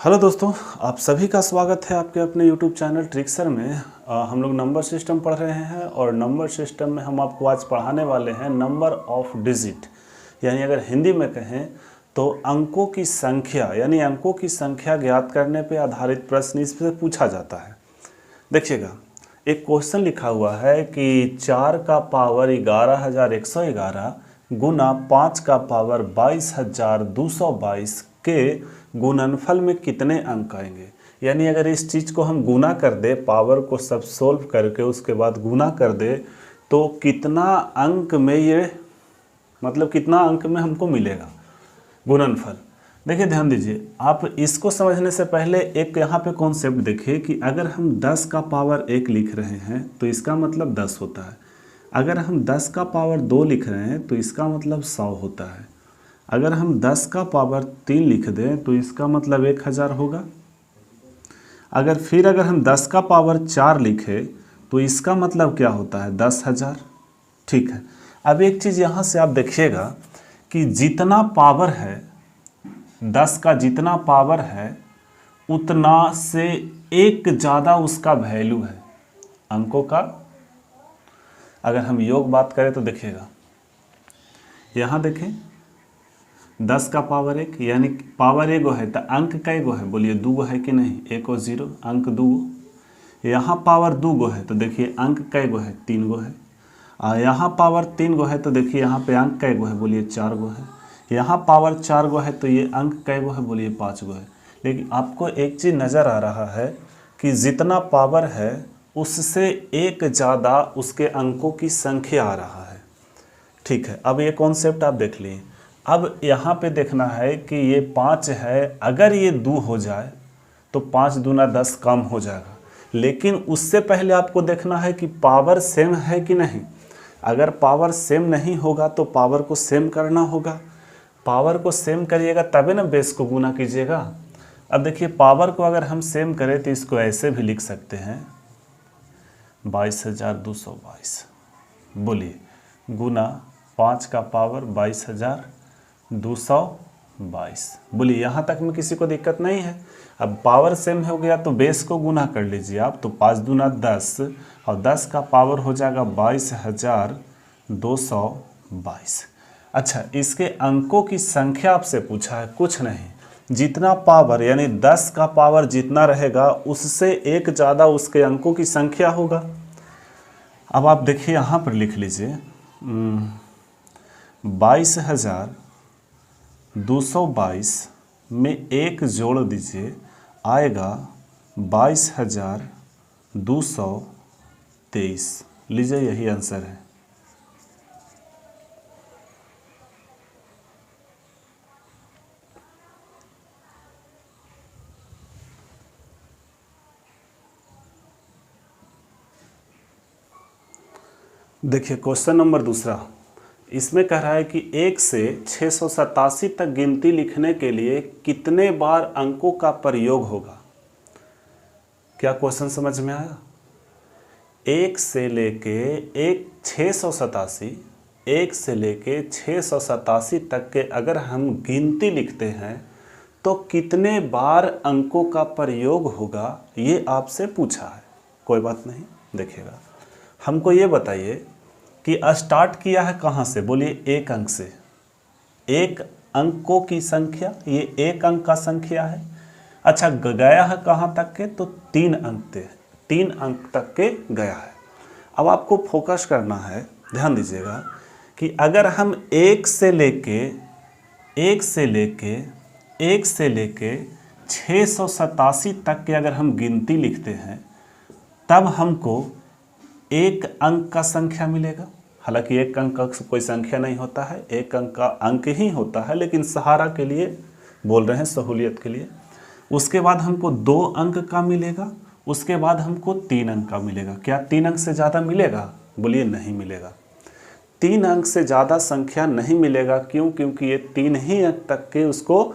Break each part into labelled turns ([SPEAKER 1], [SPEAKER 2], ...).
[SPEAKER 1] Hello दोस्तों, आप सभी का स्वागत है आपके अपने YouTube चैनल ट्रिक्सर में। हम लोग नंबर सिस्टम पढ़ रहे हैं और नंबर सिस्टम में हम आपको आज पढ़ाने वाले हैं नंबर ऑफ डिजिट, यानी अगर हिंदी में कहें तो अंकों की संख्या, यानी अंकों की संख्या ज्ञात करने पे आधारित प्रश्न इससे पूछा जाता है। देखिएगा, एक क्वेश्चन लिखा हुआ है कि 4 का पावर 11,111 गुना 5 का पावर 22,222 के गुणनफल में कितने अंक आएंगे। यानी अगर इस चीज़ को हम गुना कर दे, पावर को सब सोल्व करके उसके बाद गुना कर दे तो कितना अंक में ये, मतलब कितना अंक में हमको मिलेगा गुणनफल। देखिए ध्यान दीजिए, आप इसको समझने से पहले एक यहाँ पे कॉन्सेप्ट देखिए कि अगर हम 10 का पावर 1 लिख रहे हैं तो इसका मतलब 10 होता है। अगर हम 10 का पावर 2 लिख रहे हैं तो इसका मतलब 100 होता है। अगर हम 10 का पावर 3 लिख दें तो इसका मतलब 1000 होगा। अगर हम 10 का पावर 4 लिखें तो इसका मतलब क्या होता है, 10,000। ठीक है, अब एक चीज़ यहाँ से आप देखिएगा कि जितना पावर है, 10 का जितना पावर है उतना से एक ज़्यादा उसका वैल्यू है अंकों का। अगर हम योग बात करें तो देखिएगा, यहाँ देखें 10 का पावर 1 यानी पावर एगो है तो अंक कै गो है, बोलिए 2 गो है कि नहीं, 1 और 0 अंक 2 गो। यहाँ पावर 2 गो है तो देखिए अंक कै गो है, 3 गो है। और यहाँ पावर 3 गो है तो देखिए यहाँ पे अंक कै गो है, बोलिए 4 गो है। यहाँ पावर 4 गो है तो ये अंक कै गो है, बोलिए 5 गो है। लेकिन आपको एक चीज़ नज़र आ रहा है कि जितना पावर है उससे एक ज़्यादा उसके अंकों की संख्या आ रहा है। ठीक है, अब ये कॉन्सेप्ट आप देख लिए। अब यहाँ पे देखना है कि ये 5 है, अगर ये 2 हो जाए तो 5 दूना 10 कम हो जाएगा। लेकिन उससे पहले आपको देखना है कि पावर सेम है कि नहीं। अगर पावर सेम नहीं होगा तो पावर को सेम करना होगा। पावर को सेम करिएगा तभी ना बेस को गुना कीजिएगा। अब देखिए, पावर को अगर हम सेम करें तो इसको ऐसे भी लिख सकते हैं 22,222, बोलिए, गुना 5 का पावर 22,222। बोलिए, यहाँ तक में किसी को दिक्कत नहीं है। अब पावर सेम हो गया तो बेस को गुना कर लीजिए आप, तो 5 दूना 10 और 10 का पावर हो जाएगा 22,222। अच्छा, इसके अंकों की संख्या आपसे पूछा है, कुछ नहीं, जितना पावर यानी 10 का पावर जितना रहेगा उससे एक ज़्यादा उसके अंकों की संख्या होगा। अब आप देखिए यहाँ पर लिख लीजिए 22,222 में 1 जोड़ दीजिए, आएगा 22,223। लीजिए, यही आंसर है। देखिए क्वेश्चन नंबर दूसरा, इसमें कह रहा है कि 1 से 687 तक गिनती लिखने के लिए कितने बार अंकों का प्रयोग होगा। क्या क्वेश्चन समझ में आया। 1 से लेके 687 तक के अगर हम गिनती लिखते हैं तो कितने बार अंकों का प्रयोग होगा, ये आपसे पूछा है। कोई बात नहीं, देखिएगा, हमको ये बताइए कि स्टार्ट किया है कहाँ से, बोलिए 1 अंक से। 1 अंकों की संख्या, ये 1 अंक का संख्या है। अच्छा, गया है कहाँ तक के, तो 3 अंक तक के गया है। अब आपको फोकस करना है, ध्यान दीजिएगा कि अगर हम 1 से लेके 687 तक के अगर हम गिनती लिखते हैं तब हमको 1 अंक का संख्या मिलेगा। हालांकि 1 अंक का कोई संख्या नहीं होता है, 1 अंक का अंक ही होता है, लेकिन सहारा के लिए बोल रहे हैं, सहूलियत के लिए। उसके बाद हमको 2 अंक का मिलेगा, उसके बाद हमको 3 अंक का मिलेगा। क्या 3 अंक से ज़्यादा मिलेगा, बोलिए नहीं मिलेगा। 3 अंक से ज़्यादा संख्या नहीं मिलेगा। क्यों, क्योंकि ये 3 ही अंक तक के उसको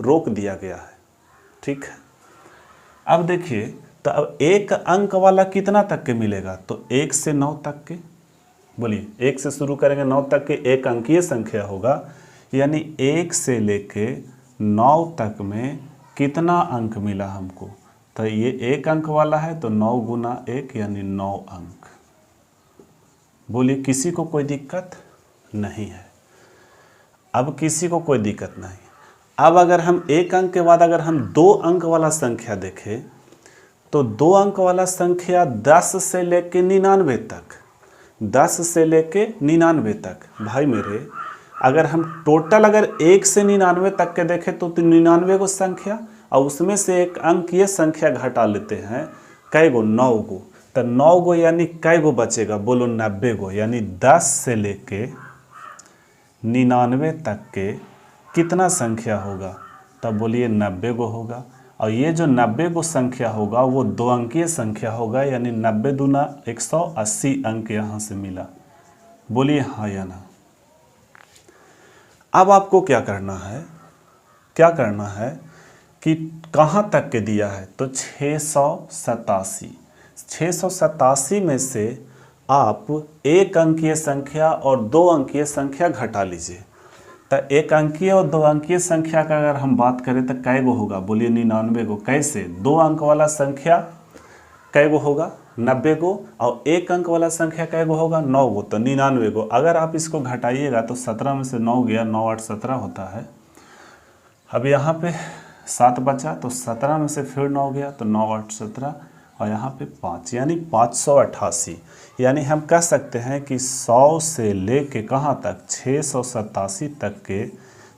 [SPEAKER 1] रोक दिया गया है। ठीक है, अब देखिए, तो अब 1 अंक वाला कितना तक के मिलेगा, तो 1 से 9 तक के। बोलिए, 1 से शुरू करेंगे 9 तक के 1 अंकीय संख्या होगा, यानी 1 से लेके 9 तक में कितना अंक मिला हमको, तो ये 1 अंक वाला है तो 9 गुना 1 यानी 9 अंक। बोलिए किसी को कोई दिक्कत नहीं है? अब किसी को कोई दिक्कत नहीं। अब अगर हम 1 अंक के बाद अगर हम 2 अंक वाला संख्या देखें तो 2 अंक वाला संख्या 10 से लेके 99 तक, 10 से लेके 99 तक। भाई मेरे अगर हम टोटल अगर 1 से 99 तक के देखें तो 99 गो संख्या और उसमें से 1 अंक ये संख्या घटा लेते हैं, कै गो? 9 गो। तो 9 गो यानी कै गो बचेगा? बोलो 90 गो। यानी 10 से लेके 99 तक के कितना संख्या होगा? तब बोलिए 90 गो होगा। और ये जो 90 गो संख्या होगा वो 2 अंकीय संख्या होगा, यानी 90 दूना 180 अंक यहाँ से मिला। बोलिए हाँ या ना। अब आपको क्या करना है, क्या करना है कि कहाँ तक के दिया है? तो 687। 687 में से आप 1 अंकीय संख्या और 2 अंकीय संख्या घटा लीजिए। तो 1 अंकीय और 2 अंकीय संख्या का अगर हम बात करें तो कै गो होगा? बोलिए 99 गो। कैसे? 2 अंक वाला संख्या कै गो होगा? 90 गो। और 1 अंक वाला संख्या कै गो होगा? 9 गो। तो 99 गो। अगर आप इसको घटाइएगा तो 17 में से 9 गया, 9 8 17 होता है। अब यहाँ पे 7 बचा तो 17 में से फिर 9 गया तो 9 8 17 और यहाँ पे 5 यानी 588। यानी हम कह सकते हैं कि 100 से लेके कहाँ तक? 687 तक के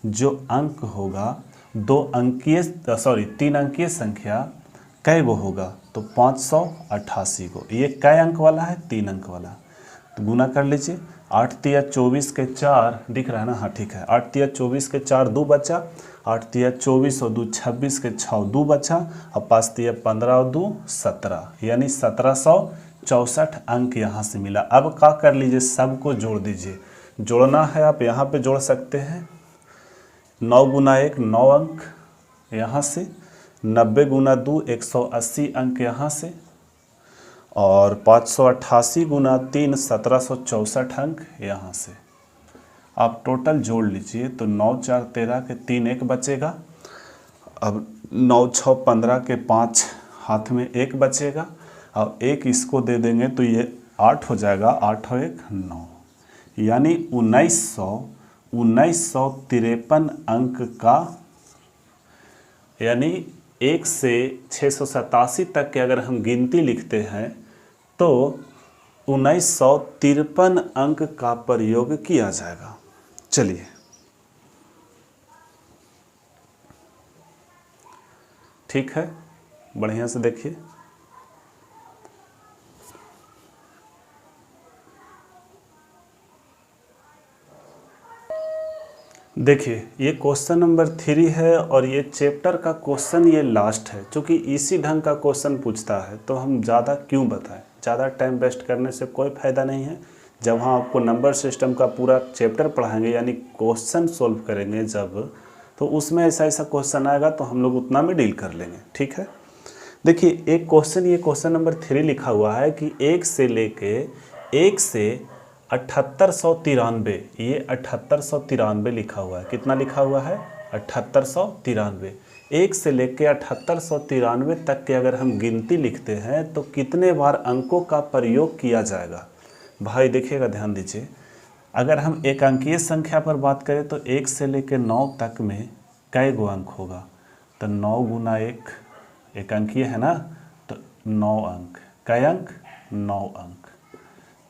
[SPEAKER 1] जो अंक होगा 3 अंकीय संख्या कै गो होगा? तो 588 गो। ये कै अंक वाला है? 3 अंक वाला। तो गुना कर लीजिए। 8 तिया 24 के 4 दिख रहा है ना? हाँ ठीक है। 8 तिया 24 के 4 2 बचा, 8 तिया 24 और 2 26 के 6 2 बचा और 5 तिया 15 और 2 17, यानी 1764 अंक यहाँ से मिला। अब क्या कर लीजिए, सबको जोड़ दीजिए। जोड़ना है आप यहाँ पे जोड़ सकते हैं। 9 गुना 1 9 अंक यहाँ से, 90 गुना 2 180 अंक यहाँ से, और 588 गुना 3 1764 अंक यहाँ से। आप टोटल जोड़ लीजिए तो 9 4 13 के 3 1 बचेगा। अब 9 6 15 के 5 हाथ में 1 बचेगा और 1 इसको दे देंगे तो ये 8 हो जाएगा। 8 और 1 9, यानी 1953 अंक का, यानी 1 से 687 तक के अगर हम गिनती लिखते हैं तो 1953 अंक का प्रयोग किया जाएगा। चलिए ठीक है, बढ़िया से देखिए। देखिए ये क्वेश्चन नंबर 3 है और ये चैप्टर का क्वेश्चन ये लास्ट है। क्योंकि इसी ढंग का क्वेश्चन पूछता है तो हम ज़्यादा क्यों बताएं, ज़्यादा टाइम वेस्ट करने से कोई फ़ायदा नहीं है। जब हम आपको नंबर सिस्टम का पूरा चैप्टर पढ़ाएंगे यानी क्वेश्चन सोल्व करेंगे जब, तो उसमें ऐसा ऐसा क्वेश्चन आएगा तो हम लोग उतना में डील कर लेंगे। ठीक है, देखिए एक क्वेश्चन, ये क्वेश्चन नंबर 3 लिखा हुआ है कि 1 से 7893, ये 7893 लिखा हुआ है। कितना लिखा हुआ है? 7893। 1 से लेके 7893 तक के अगर हम गिनती लिखते हैं तो कितने बार अंकों का प्रयोग किया जाएगा? भाई देखिएगा, ध्यान दीजिए। अगर हम एक अंकीय संख्या पर बात करें तो 1 से लेके 9 तक में कै गो अंक होगा? तो 9 गुना 1, एक अंकीय है ना, तो 9 अंक। कै अंक? 9 अंक।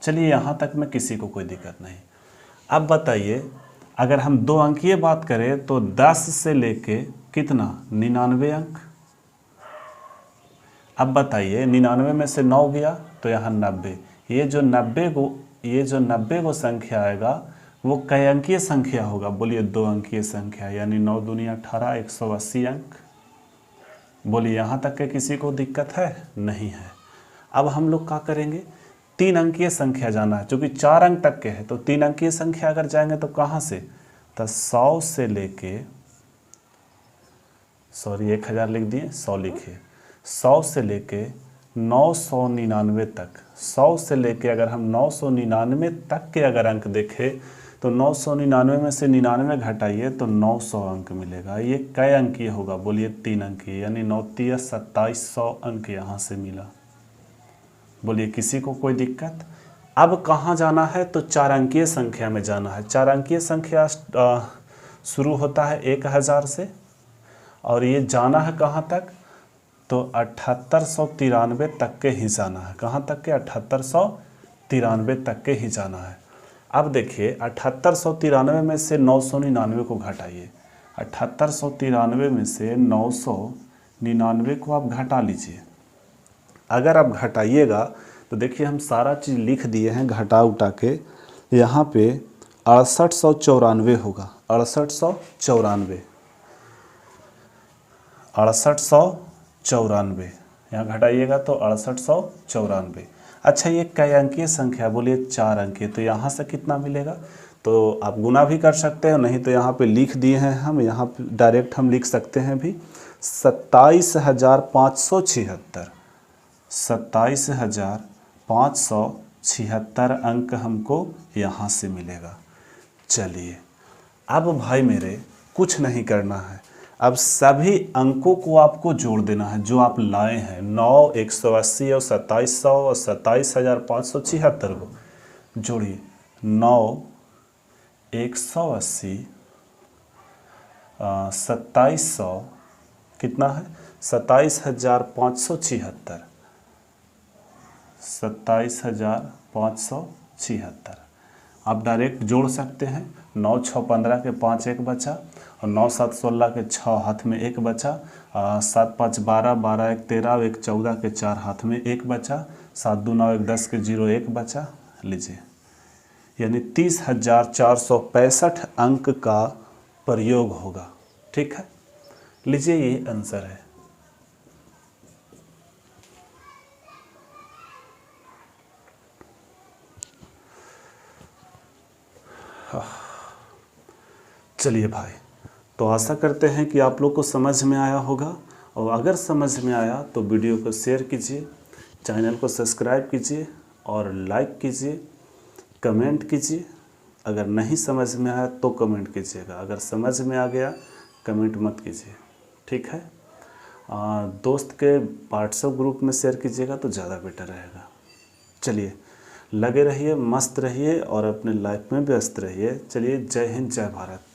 [SPEAKER 1] चलिए यहाँ तक में किसी को कोई दिक्कत नहीं। अब बताइए अगर हम 2 अंकीय बात करें तो 10 से लेके कितना? 99 अंक। अब बताइए 99 में से 9 गया तो यहाँ 90। ये जो 90 गो संख्या आएगा वो कै अंकीय संख्या होगा? बोलिए 2 अंकीय संख्या, यानी 9 दूनी 18 180 अंक। बोलिए यहाँ तक के किसी को दिक्कत है? नहीं है। अब हम लोग क्या करेंगे, 3 अंकीय संख्या जाना है। क्योंकि 4 अंक तक के है तो 3 अंकीय संख्या अगर जाएंगे तो कहाँ से? तो 100 से लेके, सॉरी 1000 लिख दिए, 100 लिखिए। 100 से लेके 999 तक, 100 से लेके अगर हम 999 तक के अगर अंक देखें तो 999 में से 99 घटाइए तो 900 अंक मिलेगा। ये कै अंकीय होगा? बोलिए 3 अंकीय, यानी 9 तिया 2700 अंक यहाँ से मिला। बोलिए किसी को कोई दिक्कत? अब कहाँ जाना है? तो 4 अंकीय संख्या में जाना है। 4 अंकीय संख्या शुरू होता है 1000 से और ये जाना है कहाँ तक? तो 7893 तक के ही जाना है। कहाँ तक के? 7893 तक के ही जाना है। अब देखिए 7893 में से 999 को घटाइए। 7893 में से 999 को आप घटा लीजिए। अगर आप घटाइएगा तो देखिए हम सारा चीज़ लिख दिए हैं घटा उठा के। यहाँ पे 6894 होगा। 6894 6894 यहाँ घटाइएगा तो 6894। अच्छा ये कै अंकीय संख्या? बोलिए 4 अंकीय। तो यहाँ से कितना मिलेगा? तो आप गुना भी कर सकते हैं, नहीं तो यहाँ पे लिख दिए हैं हम, यहाँ पे डायरेक्ट हम लिख सकते हैं भी। 27576 27576 अंक हमको यहाँ से मिलेगा। चलिए अब भाई मेरे कुछ नहीं करना है, अब सभी अंकों को आपको जोड़ देना है जो आप लाए हैं। 9, 180 और 2700 और 27576 को जोड़िए। 9, 180, 2700 कितना है? 27576 27576 आप डायरेक्ट जोड़ सकते हैं। 9 6 15 के 5 1 बचा और 9 7 16 के 6 हाथ में 1 बचा। 7 5 12 12 1 13 1 14 के 4 हाथ में 1 बचा। 7 2 9 1 10 के 0 1 बचा। लीजिए यानी 30,465 अंक का प्रयोग होगा। ठीक है, लीजिए ये आंसर है। चलिए भाई, तो आशा करते हैं कि आप लोग को समझ में आया होगा, और अगर समझ में आया तो वीडियो को शेयर कीजिए, चैनल को सब्सक्राइब कीजिए और लाइक कीजिए, कमेंट कीजिए। अगर नहीं समझ में आया तो कमेंट कीजिएगा, अगर समझ में आ गया कमेंट मत कीजिए। ठीक है, दोस्त के व्हाट्सएप ग्रुप में शेयर कीजिएगा तो ज़्यादा बेटर रहेगा। चलिए लगे रहिए, मस्त रहिए और अपने लाइफ में व्यस्त रहिए। चलिए, जय हिंद, जय भारत।